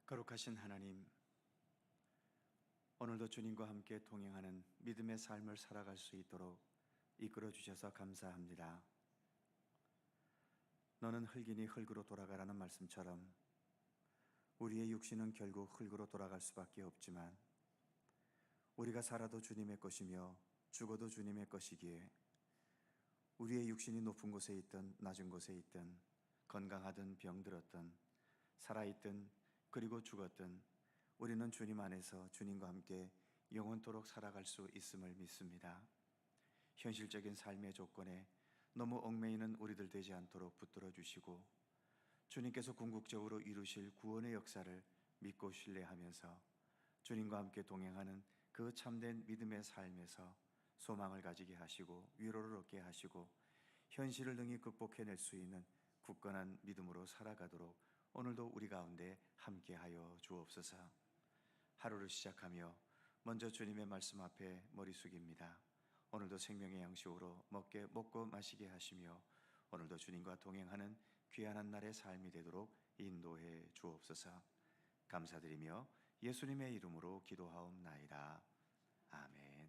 거룩하신 하나님, 오늘도 주님과 함께 동행하는 믿음의 삶을 살아갈 수 있도록 이끌어 주셔서 감사합니다. 너는 흙이니 흙으로 돌아가라는 말씀처럼 우리의 육신은 결국 흙으로 돌아갈 수밖에 없지만 우리가 살아도 주님의 것이며 죽어도 주님의 것이기에 우리의 육신이 높은 곳에 있든 낮은 곳에 있든 건강하든 병들었든 살아있든 그리고 죽었든 우리는 주님 안에서 주님과 함께 영원토록 살아갈 수 있음을 믿습니다. 현실적인 삶의 조건에 너무 얽매이는 우리들 되지 않도록 붙들어 주시고 주님께서 궁극적으로 이루실 구원의 역사를 믿고 신뢰하면서 주님과 함께 동행하는 그 참된 믿음의 삶에서 소망을 가지게 하시고 위로를 얻게 하시고 현실을 능히 극복해낼 수 있는 굳건한 믿음으로 살아가도록 오늘도 우리 가운데 함께하여 주옵소서. 하루를 시작하며 먼저 주님의 말씀 앞에 머리 숙입니다. 오늘도 생명의 양식으로 먹고 마시게 하시며 오늘도 주님과 동행하는 귀한 한 날의 삶이 되도록 인도해 주옵소서. 감사드리며 예수님의 이름으로 기도하옵나이다. 아멘.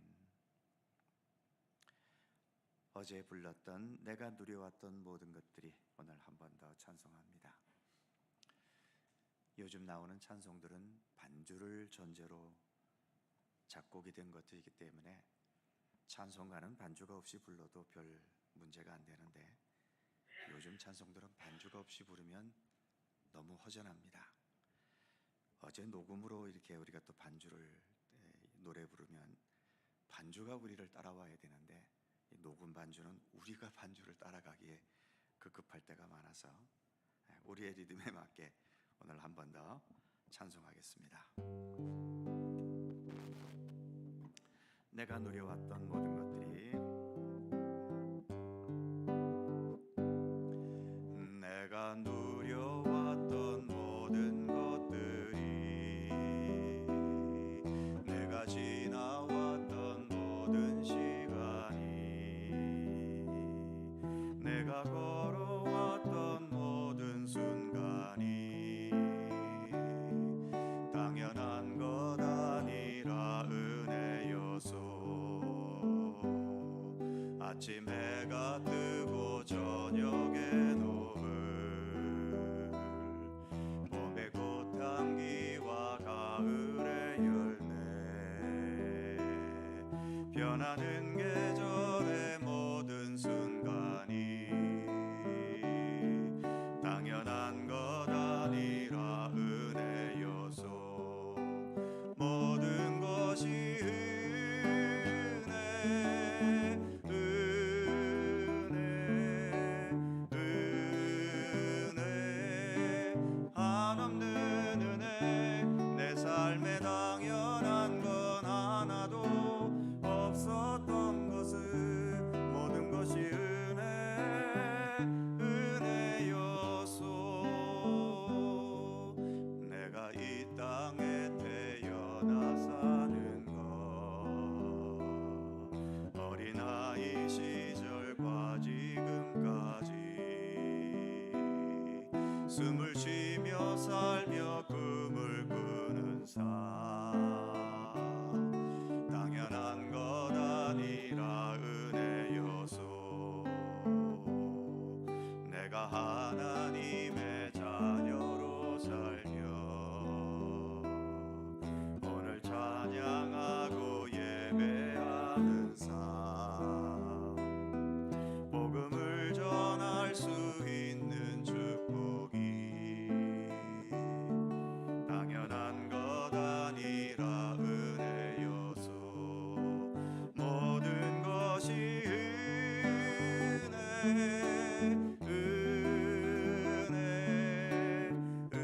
어제 불렀던 내가 누려왔던 모든 것들이 오늘 한 번 더 찬송합니다. 요즘 나오는 찬송들은 반주를 전제로 작곡이 된 것들이기 때문에 찬송가는 반주가 없이 불러도 별 문제가 안 되는데 요즘 찬송들은 반주가 없이 부르면 너무 허전합니다. 어제 녹음으로 이렇게 우리가 또 반주를 노래 부르면 반주가 우리를 따라와야 되는데 녹음 반주는 우리가 반주를 따라가기에 급급할 때가 많아서 우리의 리듬에 맞게 오늘 한 번 더 찬송하겠습니다. 내가 누려왔던 모든 것들이, 내가 누려왔던 모든 것들이, 내가 지나왔던 모든 시간이, 내가 걸어왔던 모든 순간이 당연한 것 아니라 은혜여서 아침 해가 뜨고 저녁에 노을, 봄의 꽃향기와 가을의 열매, 변하는 계절의 모든 순간이 당연한 것 아니라 은혜여서 모든 것이 은혜, 은혜, 한없는 은혜. 내 삶에 당연한 건 하나도 없었던 것을 모든 것이 은혜, 은혜여서 내가 이 땅에 태어나 사는 것, 어린아이 시절과 지금까지 숨을 쉬며 살며 꿈을 꾸는 삶 당연한 것 아니라 은혜여서 내가 하나님의 자녀로 살며 오늘 찬양하고 예배하는 삶, 복음을 전할 수 있는 축복이 당연한 것 아니라 은혜여서 모든 것이 은혜, 은혜, 은혜.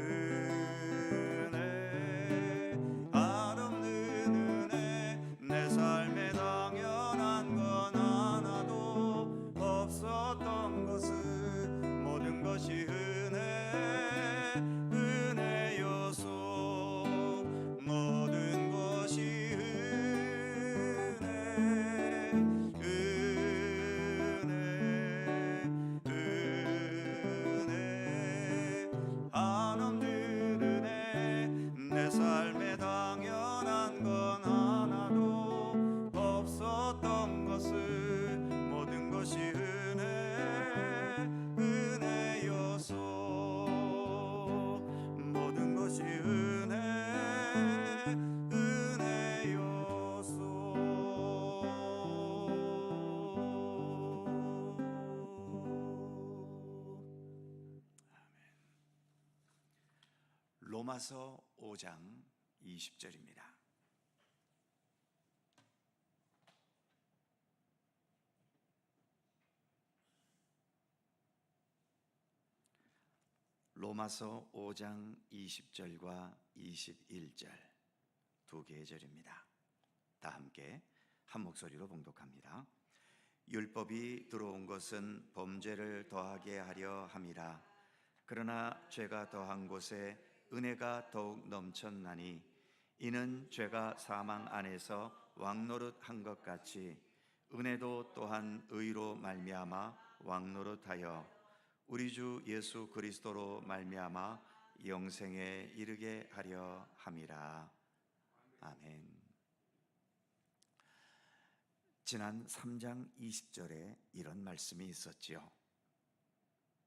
로마서 5장 20절입니다. 로마서 5장 20절과 21절 두 개의 절입니다. 다 함께 한 목소리로 봉독합니다. 율법이 들어온 것은 범죄를 더하게 하려 함이라. 그러나 죄가 더한 곳에 은혜가 더욱 넘쳤나니 이는 죄가 사망 안에서 왕노릇한 것 같이 은혜도 또한 의로 말미암아 왕노릇하여 우리 주 예수 그리스도로 말미암아 영생에 이르게 하려 함이라. 아멘. 지난 3장 20절에 이런 말씀이 있었지요.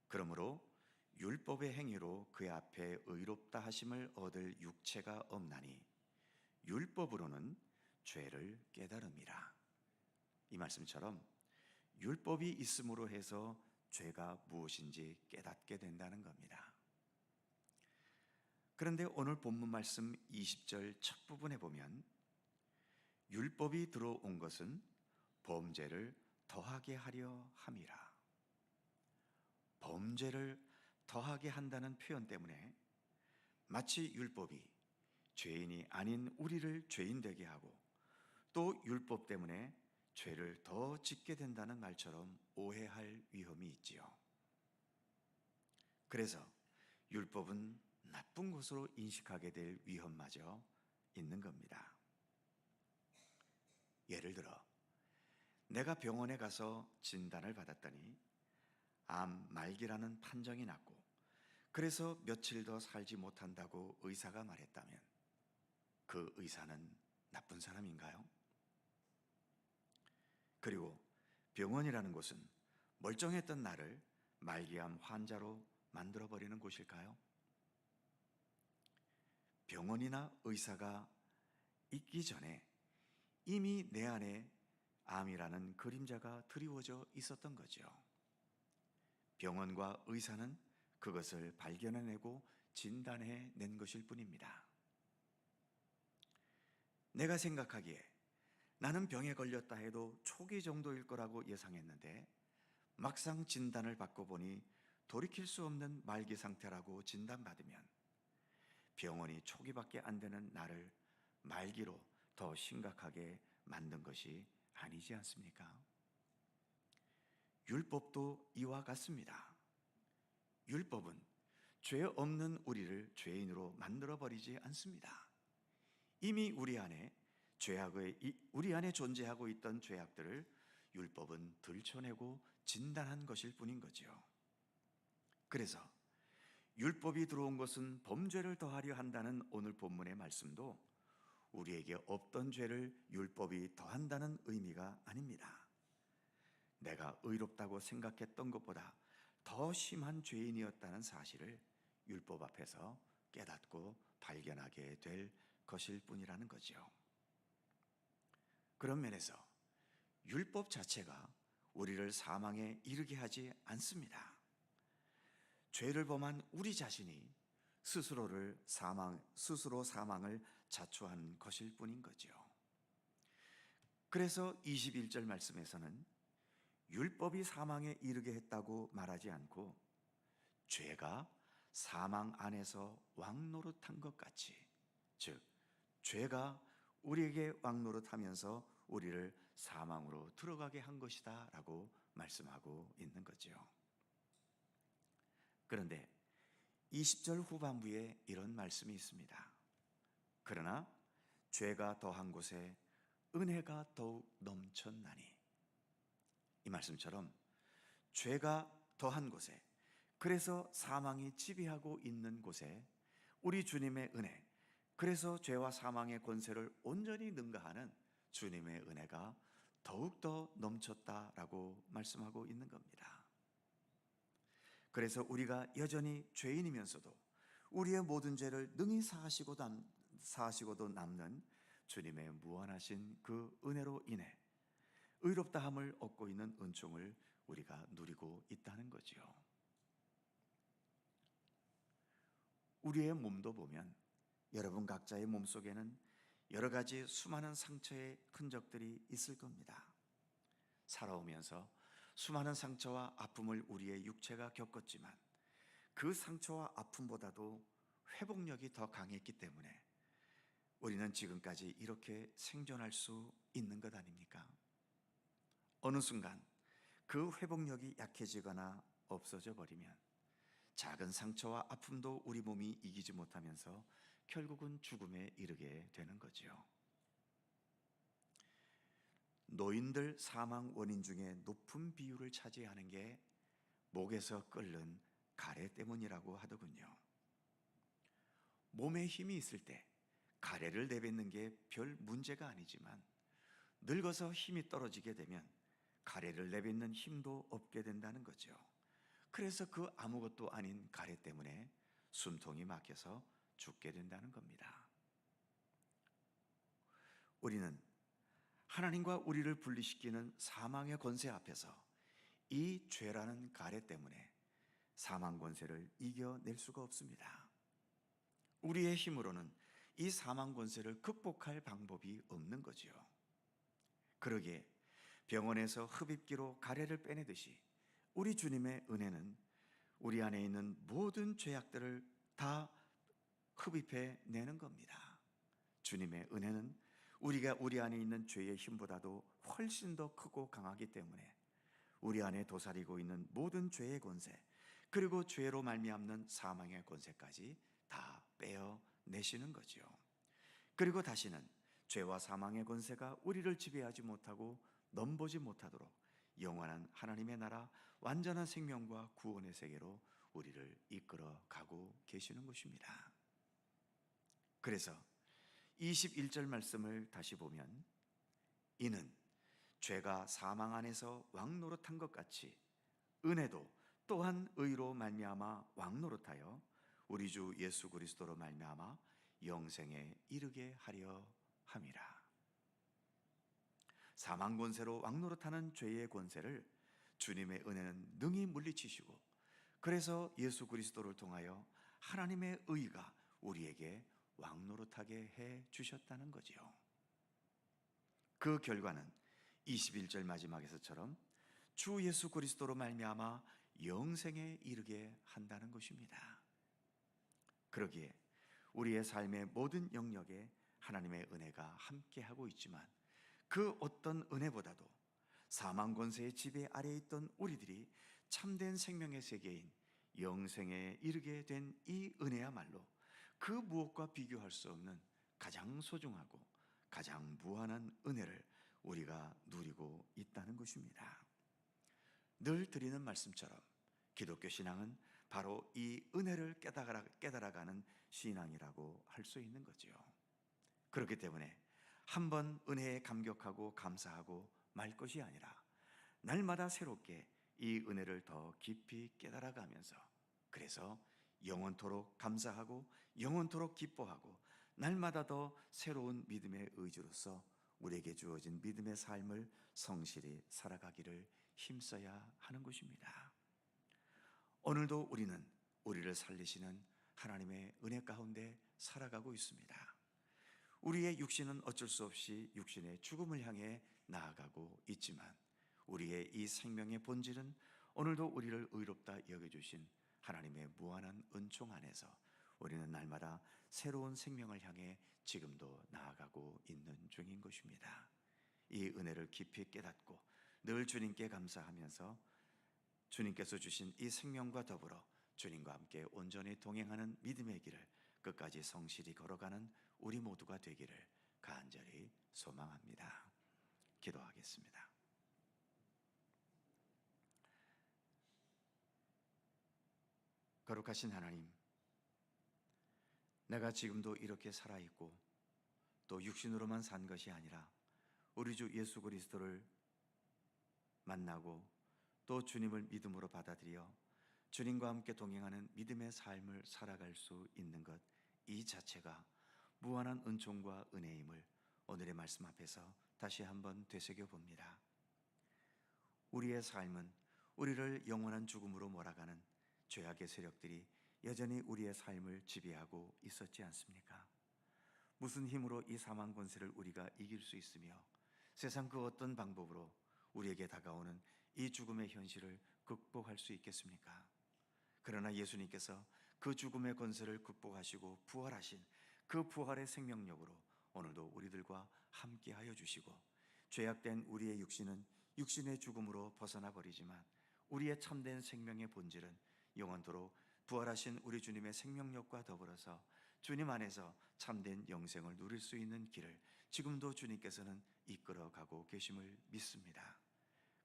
그러므로 율법의 행위로 그의 앞에 의롭다 하심을 얻을 육체가 없나니 율법으로는 죄를 깨달음이라. 이 말씀처럼 율법이 있음으로 해서 죄가 무엇인지 깨닫게 된다는 겁니다. 그런데 오늘 본문 말씀 20절 첫 부분에 보면 율법이 들어온 것은 범죄를 더하게 하려 함이라. 범죄를 더하게 한다는 표현 때문에 마치 율법이 죄인이 아닌 우리를 죄인 되게 하고 또 율법 때문에 죄를 더 짓게 된다는 말처럼 오해할 위험이 있지요. 그래서 율법은 나쁜 것으로 인식하게 될 위험마저 있는 겁니다. 예를 들어 내가 병원에 가서 진단을 받았더니 암 말기라는 판정이 났고 그래서 며칠 더 살지 못한다고 의사가 말했다면 그 의사는 나쁜 사람인가요? 그리고 병원이라는 곳은 멀쩡했던 나를 말기암 환자로 만들어버리는 곳일까요? 병원이나 의사가 있기 전에 이미 내 안에 암이라는 그림자가 드리워져 있었던 거죠. 병원과 의사는 그것을 발견해내고 진단해낸 것일 뿐입니다. 내가 생각하기에 나는 병에 걸렸다 해도 초기 정도일 거라고 예상했는데 막상 진단을 받고 보니 돌이킬 수 없는 말기 상태라고 진단받으면 병원이 초기밖에 안 되는 나를 말기로 더 심각하게 만든 것이 아니지 않습니까? 율법도 이와 같습니다. 율법은 죄 없는 우리를 죄인으로 만들어버리지 않습니다. 이미 우리 안에 존재하고 있던 죄악들을 율법은 들춰내고 진단한 것일 뿐인 거죠. 그래서 율법이 들어온 것은 범죄를 더하려 한다는 오늘 본문의 말씀도 우리에게 없던 죄를 율법이 더한다는 의미가 아닙니다. 내가 의롭다고 생각했던 것보다 더 심한 죄인이었다는 사실을 율법 앞에서 깨닫고 발견하게 될 것일 뿐이라는 거죠. 그런 면에서 율법 자체가 우리를 사망에 이르게 하지 않습니다. 죄를 범한 우리 자신이 스스로 사망을 자초한 것일 뿐인 거죠. 그래서 21절 말씀에서는 율법이 사망에 이르게 했다고 말하지 않고 죄가 사망 안에서 왕노릇한 것 같이, 즉 죄가 우리에게 왕노릇하면서 우리를 사망으로 들어가게 한 것이다 라고 말씀하고 있는 거죠. 그런데 20절 후반부에 이런 말씀이 있습니다. 그러나 죄가 더한 곳에 은혜가 더욱 넘쳤나니. 이 말씀처럼 죄가 더한 곳에, 그래서 사망이 지배하고 있는 곳에 우리 주님의 은혜, 그래서 죄와 사망의 권세를 온전히 능가하는 주님의 은혜가 더욱더 넘쳤다라고 말씀하고 있는 겁니다. 그래서 우리가 여전히 죄인이면서도 우리의 모든 죄를 능히 사하시고도 남는 주님의 무한하신 그 은혜로 인해 의롭다함을 얻고 있는 은총을 우리가 누리고 있다는 거지요. 우리의 몸도 보면 여러분 각자의 몸속에는 여러 가지 수많은 상처의 흔적들이 있을 겁니다. 살아오면서 수많은 상처와 아픔을 우리의 육체가 겪었지만 그 상처와 아픔보다도 회복력이 더 강했기 때문에 우리는 지금까지 이렇게 생존할 수 있는 것 아닙니까? 어느 순간 그 회복력이 약해지거나 없어져 버리면 작은 상처와 아픔도 우리 몸이 이기지 못하면서 결국은 죽음에 이르게 되는 거지요. 노인들 사망 원인 중에 높은 비율을 차지하는 게 목에서 끓는 가래 때문이라고 하더군요. 몸에 힘이 있을 때 가래를 내뱉는 게 별 문제가 아니지만 늙어서 힘이 떨어지게 되면 가래를 내뱉는 힘도 없게 된다는 거죠. 그래서 그 아무것도 아닌 가래 때문에 숨통이 막혀서 죽게 된다는 겁니다. 우리는 하나님과 우리를 분리시키는 사망의 권세 앞에서 이 죄라는 가래 때문에 사망 권세를 이겨낼 수가 없습니다. 우리의 힘으로는 이 사망 권세를 극복할 방법이 없는 거지요. 그러기에 병원에서 흡입기로 가래를 빼내듯이 우리 주님의 은혜는 우리 안에 있는 모든 죄악들을 다 흡입해 내는 겁니다. 주님의 은혜는 우리가 우리 안에 있는 죄의 힘보다도 훨씬 더 크고 강하기 때문에 우리 안에 도사리고 있는 모든 죄의 권세, 그리고 죄로 말미암는 사망의 권세까지 다 빼어 내시는 거지요. 그리고 다시는 죄와 사망의 권세가 우리를 지배하지 못하고 넘보지 못하도록 영원한 하나님의 나라, 완전한 생명과 구원의 세계로 우리를 이끌어 가고 계시는 것입니다. 그래서 21절 말씀을 다시 보면, 이는 죄가 사망 안에서 왕노릇한 것 같이 은혜도 또한 의로 말미암아 왕노릇하여 우리 주 예수 그리스도로 말미암아 영생에 이르게 하려 함이라. 사망 권세로 왕노릇하는 죄의 권세를 주님의 은혜는 능히 물리치시고, 그래서 예수 그리스도를 통하여 하나님의 의가 우리에게 왕노릇하게 해 주셨다는 거지요. 그 결과는 21절 마지막에서처럼 주 예수 그리스도로 말미암아 영생에 이르게 한다는 것입니다. 그러기에 우리의 삶의 모든 영역에 하나님의 은혜가 함께하고 있지만 그 어떤 은혜보다도 사망 권세의 지배 아래에 있던 우리들이 참된 생명의 세계인 영생에 이르게 된 이 은혜야말로 그 무엇과 비교할 수 없는 가장 소중하고 가장 무한한 은혜를 우리가 누리고 있다는 것입니다. 늘 드리는 말씀처럼 기독교 신앙은 바로 이 은혜를 깨달아가는 신앙이라고 할 수 있는 거지요. 그렇기 때문에 한번 은혜에 감격하고 감사하고 말 것이 아니라 날마다 새롭게 이 은혜를 더 깊이 깨달아가면서, 그래서 영원토록 감사하고 영원토록 기뻐하고 날마다 더 새로운 믿음의 의지로서 우리에게 주어진 믿음의 삶을 성실히 살아가기를 힘써야 하는 것입니다. 오늘도 우리는 우리를 살리시는 하나님의 은혜 가운데 살아가고 있습니다. 우리의 육신은 어쩔 수 없이 육신의 죽음을 향해 나아가고 있지만 우리의 이 생명의 본질은 오늘도 우리를 의롭다 여겨주신 하나님의 무한한 은총 안에서 우리는 날마다 새로운 생명을 향해 지금도 나아가고 있는 중인 것입니다. 이 은혜를 깊이 깨닫고 늘 주님께 감사하면서 주님께서 주신 이 생명과 더불어 주님과 함께 온전히 동행하는 믿음의 길을 끝까지 성실히 걸어가는 우리 모두가 되기를 간절히 소망합니다. 기도하겠습니다. 거룩하신 하나님, 내가 지금도 이렇게 살아있고 또 육신으로만 산 것이 아니라 우리 주 예수 그리스도를 만나고 또 주님을 믿음으로 받아들여 주님과 함께 동행하는 믿음의 삶을 살아갈 수 있는 것, 이 자체가 무한한 은총과 은혜임을 오늘의 말씀 앞에서 다시 한번 되새겨 봅니다. 우리의 삶은 우리를 영원한 죽음으로 몰아가는 죄악의 세력들이 여전히 우리의 삶을 지배하고 있었지 않습니까? 무슨 힘으로 이 사망 권세를 우리가 이길 수 있으며 세상 그 어떤 방법으로 우리에게 다가오는 이 죽음의 현실을 극복할 수 있겠습니까? 그러나 예수님께서 그 죽음의 권세를 극복하시고 부활하신 그 부활의 생명력으로 오늘도 우리들과 함께하여 주시고, 죄악된 우리의 육신은 육신의 죽음으로 벗어나 버리지만 우리의 참된 생명의 본질은 영원토록 부활하신 우리 주님의 생명력과 더불어서 주님 안에서 참된 영생을 누릴 수 있는 길을 지금도 주님께서는 이끌어가고 계심을 믿습니다.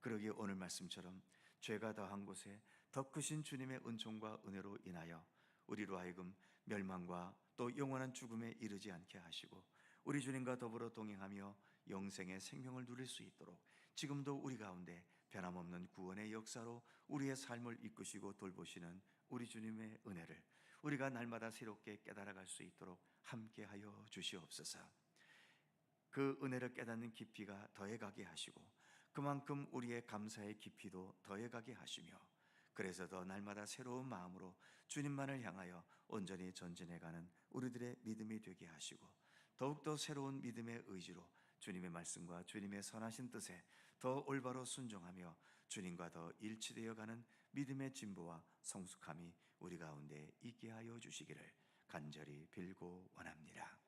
그러기에 오늘 말씀처럼 죄가 더한 곳에 더 크신 주님의 은총과 은혜로 인하여 우리로 하여금 멸망과 또 영원한 죽음에 이르지 않게 하시고 우리 주님과 더불어 동행하며 영생의 생명을 누릴 수 있도록 지금도 우리 가운데 변함없는 구원의 역사로 우리의 삶을 이끄시고 돌보시는 우리 주님의 은혜를 우리가 날마다 새롭게 깨달아갈 수 있도록 함께하여 주시옵소서. 그 은혜를 깨닫는 깊이가 더해가게 하시고 그만큼 우리의 감사의 깊이도 더해가게 하시며, 그래서 더 날마다 새로운 마음으로 주님만을 향하여 온전히 전진해가는 우리들의 믿음이 되게 하시고, 더욱더 새로운 믿음의 의지로 주님의 말씀과 주님의 선하신 뜻에 더 올바로 순종하며 주님과 더 일치되어가는 믿음의 진보와 성숙함이 우리 가운데 있게 하여 주시기를 간절히 빌고 원합니다.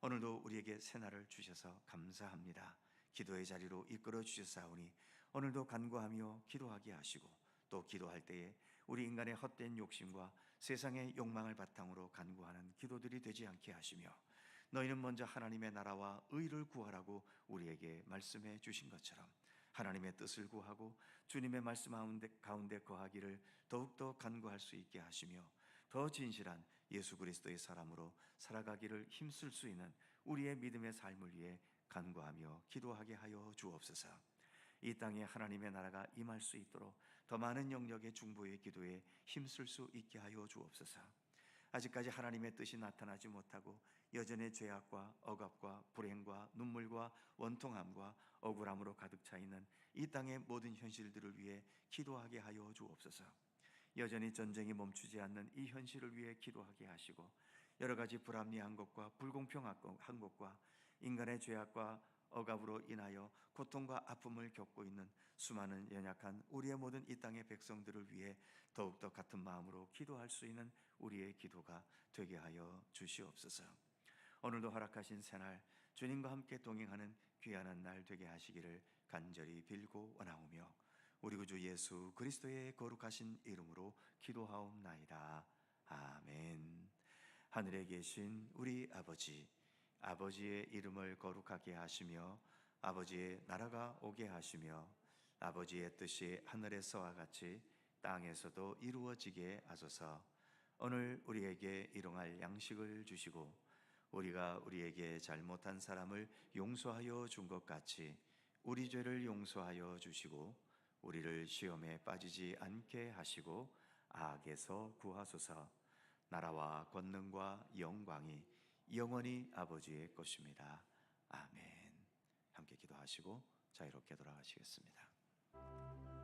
오늘도 우리에게 새날을 주셔서 감사합니다. 기도의 자리로 이끌어 주셨사오니 오늘도 간구하며 기도하게 하시고, 또 기도할 때에 우리 인간의 헛된 욕심과 세상의 욕망을 바탕으로 간구하는 기도들이 되지 않게 하시며, 너희는 먼저 하나님의 나라와 의를 구하라고 우리에게 말씀해 주신 것처럼 하나님의 뜻을 구하고 주님의 말씀 가운데 거하기를 더욱더 간구할 수 있게 하시며, 더 진실한 예수 그리스도의 사람으로 살아가기를 힘쓸 수 있는 우리의 믿음의 삶을 위해 간구하며 기도하게 하여 주옵소서. 이 땅에 하나님의 나라가 임할 수 있도록 더 많은 영역의 중보의 기도에 힘쓸 수 있게 하여 주옵소서. 아직까지 하나님의 뜻이 나타나지 못하고 여전히 죄악과 억압과 불행과 눈물과 원통함과 억울함으로 가득 차 있는 이 땅의 모든 현실들을 위해 기도하게 하여 주옵소서. 여전히 전쟁이 멈추지 않는 이 현실을 위해 기도하게 하시고, 여러 가지 불합리한 것과 불공평한 것과 인간의 죄악과 억압으로 인하여 고통과 아픔을 겪고 있는 수많은 연약한 우리의 모든 이 땅의 백성들을 위해 더욱더 같은 마음으로 기도할 수 있는 우리의 기도가 되게 하여 주시옵소서. 오늘도 허락하신 새날 주님과 함께 동행하는 귀한 날 되게 하시기를 간절히 빌고 원하오며, 우리 구주 예수 그리스도의 거룩하신 이름으로 기도하옵나이다. 아멘. 하늘에 계신 우리 아버지, 아버지의 이름을 거룩하게 하시며 아버지의 나라가 오게 하시며 아버지의 뜻이 하늘에서와 같이 땅에서도 이루어지게 하소서. 오늘 우리에게 일용할 양식을 주시고 우리가 우리에게 잘못한 사람을 용서하여 준 것 같이 우리 죄를 용서하여 주시고 우리를 시험에 빠지지 않게 하시고 악에서 구하소서. 나라와 권능과 영광이 영원히 아버지의 것입니다. 아멘. 함께 기도하시고 자유롭게 돌아가시겠습니다.